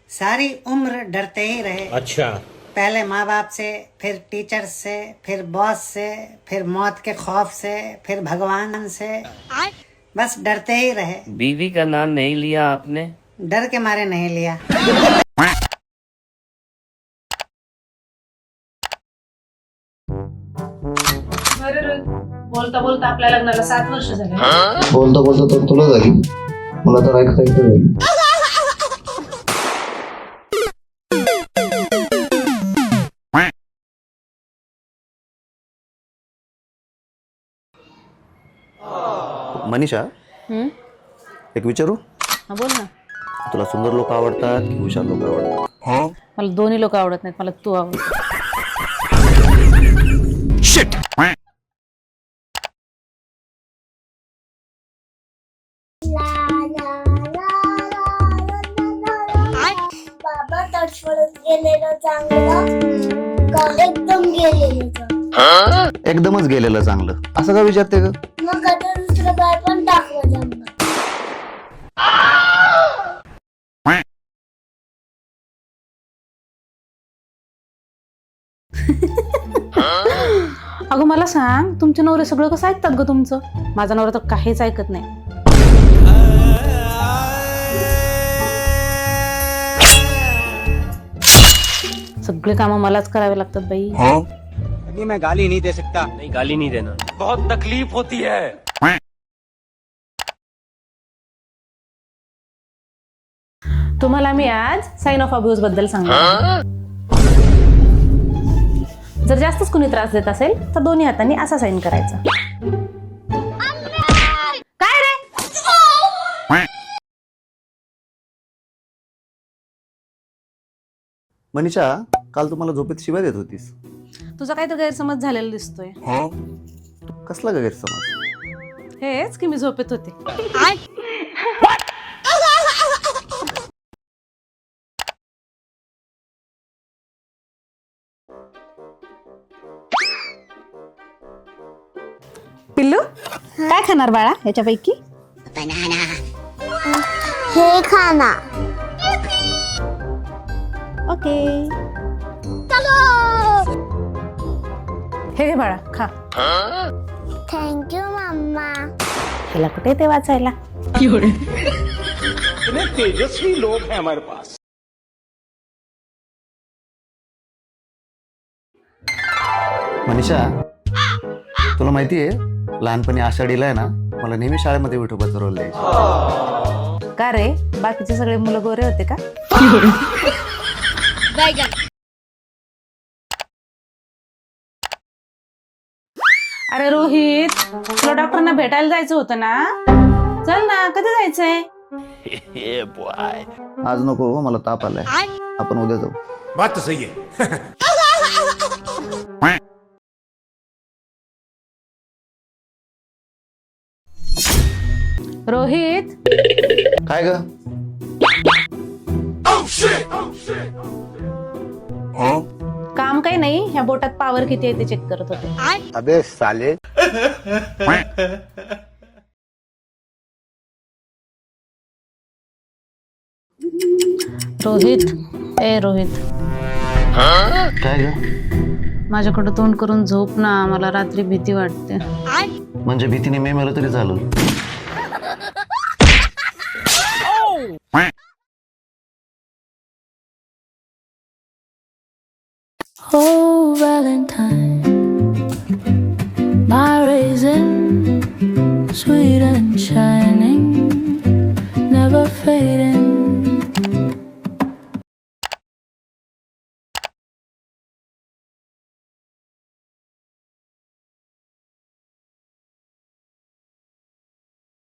सारी उम्र डरते ही रहे। अच्छा। पहले माँ बाप से, फिर टीचर्स से, फिर बॉस से, फिर मौत के खौफ से, फिर भगवान से, बस डरते ही रहे। बीवी का नाम नहीं लिया आपने? डर के मारे नहीं लिया। बोलता बोलता आपल्या लग्नाला 7 वर्ष झाले। बोलता बोलता तर तुला झाली, मला तर ऐकता झाली. मनीषा, एक विचारू? हा बोल ना. तुला सुंदर लोक आवडतात की हुशार लोक आवडतात? मला दोन्ही लोक आवडत नाहीत, मला तू आवडत. बाबा तडफडत गेलेलं चांगलं का एकदम गेलेलं चांगलं? एकदमच गेलेलं चांगलं असं का विचारते ग? मग आता दुसरं काय पण टाकवं जमलं. अगं मला सांग, तुमचे नवरे सगळं कसं ऐकतात ग तुमचं? माझा नवरा तर काहीच ऐकत नाही. सगळे कामं मलाच करावे लागतात बाई. मैं गाली नहीं दे सकता. नहीं, गाली नहीं देना. बहुत तकलीफ होती है. तुम्हाला मी आज साइन ऑफ अब्यूज बद्दल सांगणार. जर जास्तच कोणी त्रास देत असेल तर दोन्ही हातांनी असा साइन करायचा. काय रे? मनीषा, काल तुम्हाला झोपेत शिवाय देत होतीस. तुझा काहीतरी गैरसमज झालेला दिसतोय. कसला ग गैरसमज? हेच की मी झोपेत होते. पिल्लू, काय खाणार बाळा याच्यापैकी? हे खाना. ओके. हे घे बाळा, खा. थँक्यू मम्मा. ह्याला कुठे ते वाचायला. तेजस्वी लोग हैं हमारे पास. मनीषा, तुला माहितीये लहानपणी आषाढीला आहे ना, मला नेहमी शाळेमध्ये विठोबाचं रोल द्यायचे. का रे, बाकीचे सगळे मुलं गोरे होते का? अरे रोहित, तुला डॉक्टरना भेटायला जायचं होतं ना? चल ना, कधी जायचंय? आज नको, मला ताप आलाय. आपण उद्या जाऊ. बात तो सही है. रोहित, काय ग? काम काही नाही, ह्या बोटात पावर किती आहे ते चेक करत होते. अबे साले. रोहित, ए रोहित, काय ग? माझ्याकडे तोंड करून झोप ना, मला रात्री भीती वाटते. म्हणजे भीतीने मी मेलं तरी चालेल. Oh, Valentine, my raisin, sweet and shining, never fading.